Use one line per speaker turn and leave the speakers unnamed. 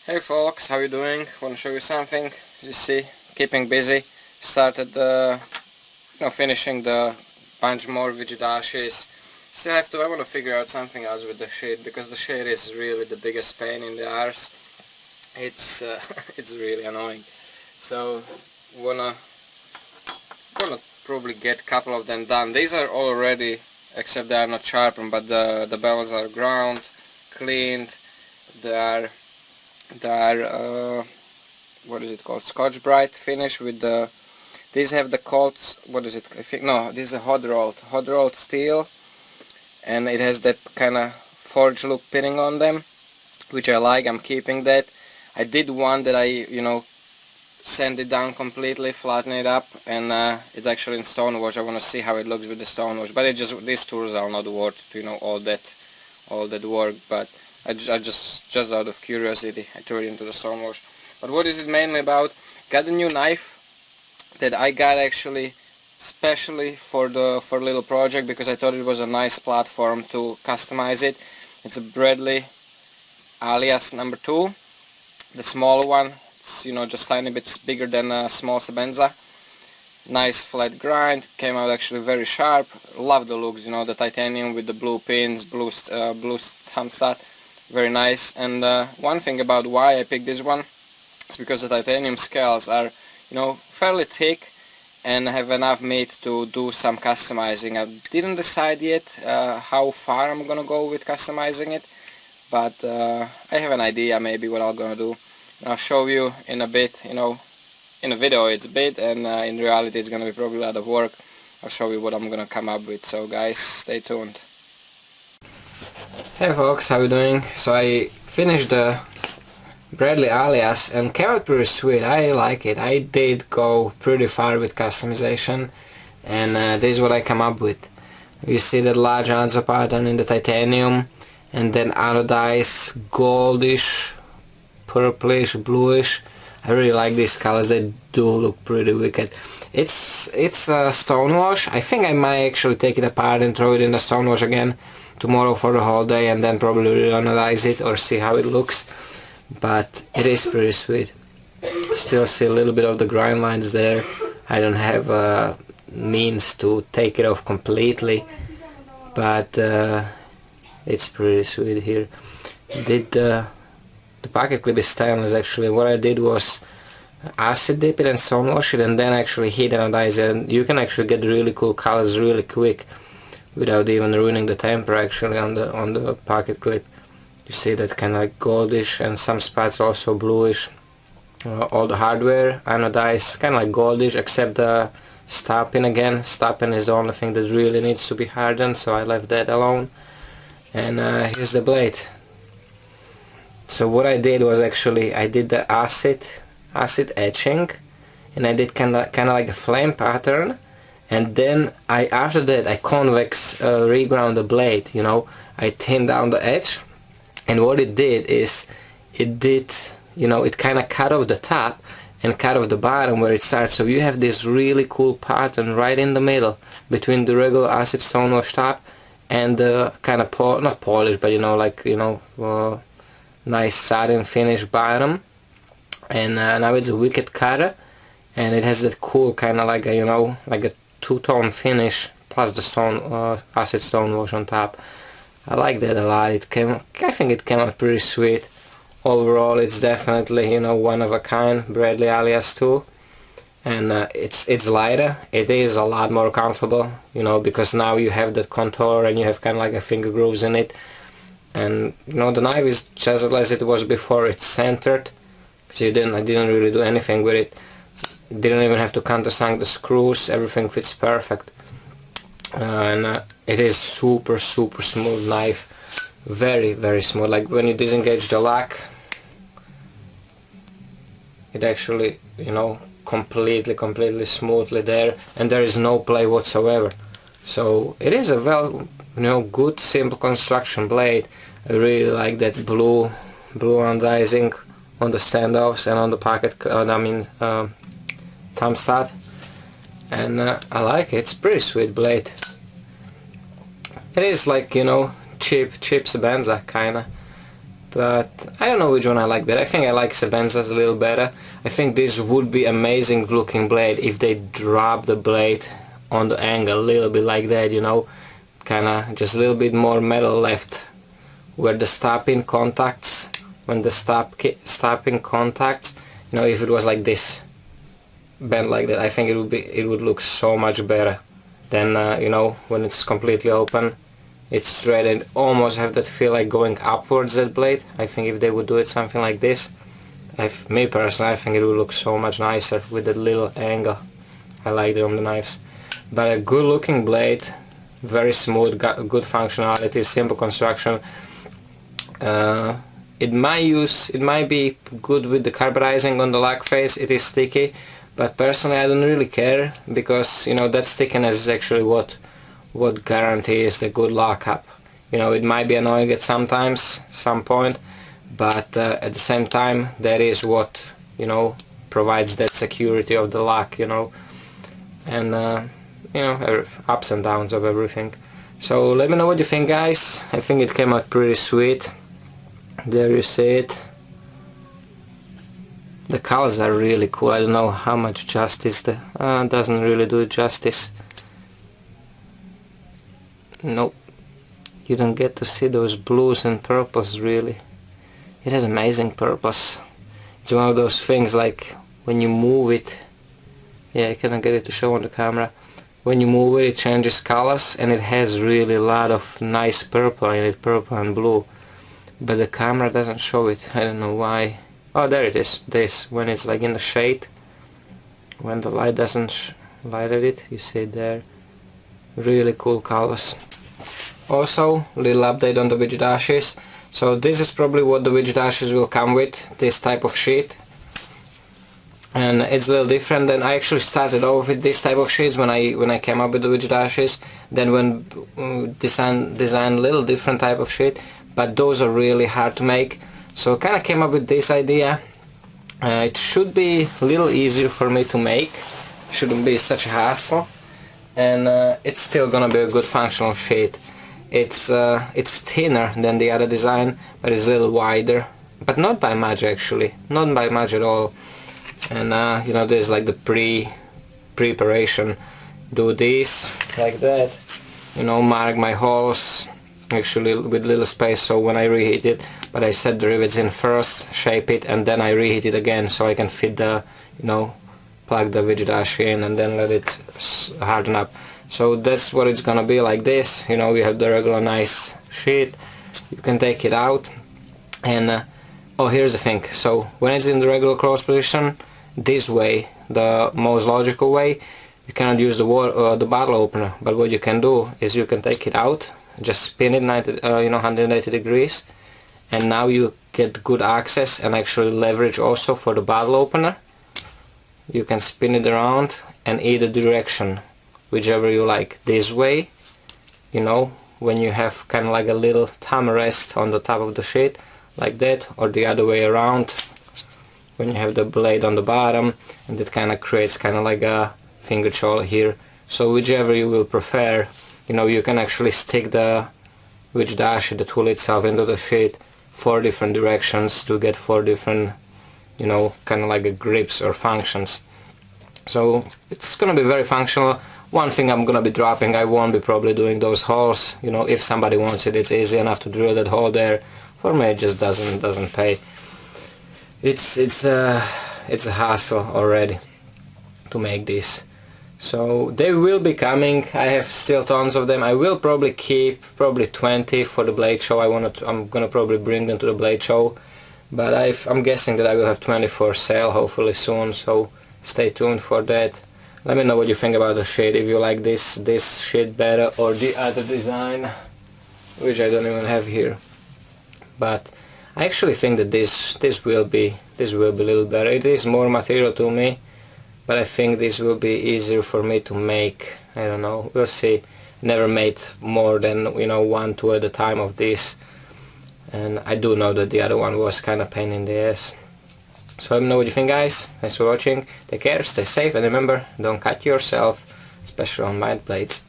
Hey folks, how you doing? Want to show you something. As you see, keeping busy. Started finishing the bunch more Widgidashies. Still have to, I want to figure out something else with the shade, because the shade is really the biggest pain in the arse. It's it's really annoying. So wanna probably get a couple of them done. These are all ready, except they are not sharpened, but the bells are ground, cleaned. They are what is it called, Scotch Brite finish with the, these have the coats, what is it, I think, no, this is a hot rolled steel, and it has that kind of forge look pinning on them, which I like. I'm keeping that. I did one that I sand it down completely, flatten it up, and it's actually in stone wash. I want to see how it looks with the stone wash, but it just, these tools are not worth all that work, but I just out of curiosity I threw it into the stone wash. But what is it mainly about? Got a new knife that I got actually specially for little project, because I thought it was a nice platform to customize it. It's a Bradley Alias number 2, the smaller one. It's just tiny bits bigger than a small Sebenza. Nice flat grind, came out actually very sharp. Love the looks, the titanium with the blue pins, blue thumb stud, very nice. And one thing about why I picked this one is because the titanium scales are fairly thick and have enough meat to do some customizing. I didn't decide yet how far I'm gonna go with customizing it, but I have an idea maybe what I'm gonna do. I'll show you in a bit. In a video it's a bit, and in reality it's gonna be probably a lot of work. I'll show you what I'm gonna come up with, so guys, stay tuned. Hey folks, how you doing? So I finished the Bradley Alias and came out pretty sweet. I like it. I did go pretty far with customization, and this is what I come up with. You see that large Anzo pattern in the titanium, and then anodized goldish, purplish, bluish. I really like these colors. They do look pretty wicked. It's a stone wash. I think I might actually take it apart and throw it in the stone wash again tomorrow for the whole day, and then probably re-anodize it or see how it looks. But it is pretty sweet. Still see a little bit of the grind lines there. I don't have means to take it off completely, but it's pretty sweet here. The pocket clip is stainless actually. What I did was acid dip it and stone wash it, and then actually heat anodize it, and you can actually get really cool colors really quick without even ruining the temper actually on the pocket clip. You see that kind of like goldish, and some spots also bluish. All the hardware anodized, kind of like goldish, except the stopping again. Stopping is the only thing that really needs to be hardened, so I left that alone. And here's the blade. So what I did was actually I did the acid etching, and I did kind of like a flame pattern, and then after that I convex reground the blade. I thinned down the edge, and what it did is it kind of cut off the top and cut off the bottom where it starts. So you have this really cool pattern right in the middle between the regular acid stone wash top and the kind of not polished, but nice satin finish bottom. And now it's a wicked cutter, and it has that cool kind of like a two-tone finish plus the acid stone wash on top. I like that a lot. I think it came out pretty sweet. Overall it's definitely one of a kind, Bradley Alias 2, and it's lighter. It is a lot more comfortable, because now you have that contour and you have kind of like a finger grooves in it. And the knife is just as it was before. It's centered, because I didn't really do anything with it. Didn't even have to countersunk the screws. Everything fits perfect, and it is super smooth knife, very smooth. Like when you disengage the lock, it actually completely smoothly there, and there is no play whatsoever. So it is a good simple construction blade. I really like that blue anodizing on the standoffs and on the pocket, thumb stud, and I like it. It's pretty sweet blade. It is like cheap Sebenza kinda, but I don't know which one I like better. I think I like Sebenza's a little better. I think this would be amazing looking blade if they drop the blade on the angle a little bit like that, you know, kinda just a little bit more metal left where the stopping contacts, when the stopping contacts, you know, if it was like this, bent like that, I think it would look so much better than you know, when it's completely open. It's straight and almost have that feel like going upwards, that blade. I think if they would do it something like this, me personally, I think it would look so much nicer with that little angle. I like it on the knives. But a good looking blade, very smooth, got good functionality, simple construction. It might be good with the carburizing on the lock face. It is sticky, but personally I don't really care, because you know, that stickiness is actually what guarantees the good lockup. You know, it might be annoying at some point, but at the same time, that is what, you know, provides that security of the lock, you know, and you know, ups and downs of everything. So let me know what you think, guys. I think it came out pretty sweet. There you see it. The colors are really cool. I don't know how much justice the doesn't really do it justice. Nope, you don't get to see those blues and purples really. It has amazing purpose. It's one of those things like when you move it, yeah, I cannot get it to show on the camera. When you move it, it changes colors, and it has really a lot of nice purple in it, purple and blue. But the camera doesn't show it, I don't know why. Oh, there it is, this, when it's like in the shade, when the light doesn't light at it, you see it there. Really cool colors. Also, little update on the Widgidashies. So this is probably what the Widgidashies will come with, this type of sheet. And it's a little different than I actually started off with this type of sheets when I came up with the Widgidashies. Then when design a little different type of sheet, but those are really hard to make. So I kind of came up with this idea. It should be a little easier for me to make. Shouldn't be such a hassle. And it's still gonna be a good functional sheet. It's thinner than the other design, but it's a little wider, but not by much actually, not by much at all. And you know, there's like the preparation. Do this like that, you know, mark my holes actually with little space, so when I reheat it, but I set the rivets in first, shape it, and then I reheat it again so I can fit the, you know, plug the Widgidashi in and then let it harden up. So that's what it's gonna be, like this. You know, we have the regular nice sheet. You can take it out, and oh, here's the thing. So when it's in the regular close position, this way, the most logical way, you cannot use the bottle opener. But what you can do is you can take it out, just spin it 180 degrees, and now you get good access and actually leverage also for the bottle opener. You can spin it around and either direction, whichever you like. This way, you know, when you have kind of like a little thumb rest on the top of the sheet, like that, or the other way around, when you have the blade on the bottom, and it kind of creates kind of like a finger choil here. So whichever you will prefer, you know, you can actually stick the Widgidashi, the tool itself, into the sheet 4 different directions to get 4 different, you know, kind of like a grips or functions. So it's gonna be very functional. One thing I'm gonna be dropping, I won't be probably doing those holes. You know, if somebody wants it, it's easy enough to drill that hole there. For me, it just doesn't pay. It's a hassle already to make this. So they will be coming. I have still tons of them. I will probably keep 20 for the blade show. I'm gonna probably bring them to the blade show, but I'm guessing that I will have 20 for sale hopefully soon. So stay tuned for that. Let me know what you think about the sheet, if you like this sheet better or the other design, which I don't even have here. But I actually think that this will be a little better. It is more material to me, but I think this will be easier for me to make. I don't know, we'll see. Never made more than, you know, 1-2 at a time of this, and I do know that the other one was kind of pain in the ass. So let me know what you think, guys. Thanks for watching. Take care, stay safe, and remember, don't cut yourself, especially on mild blades.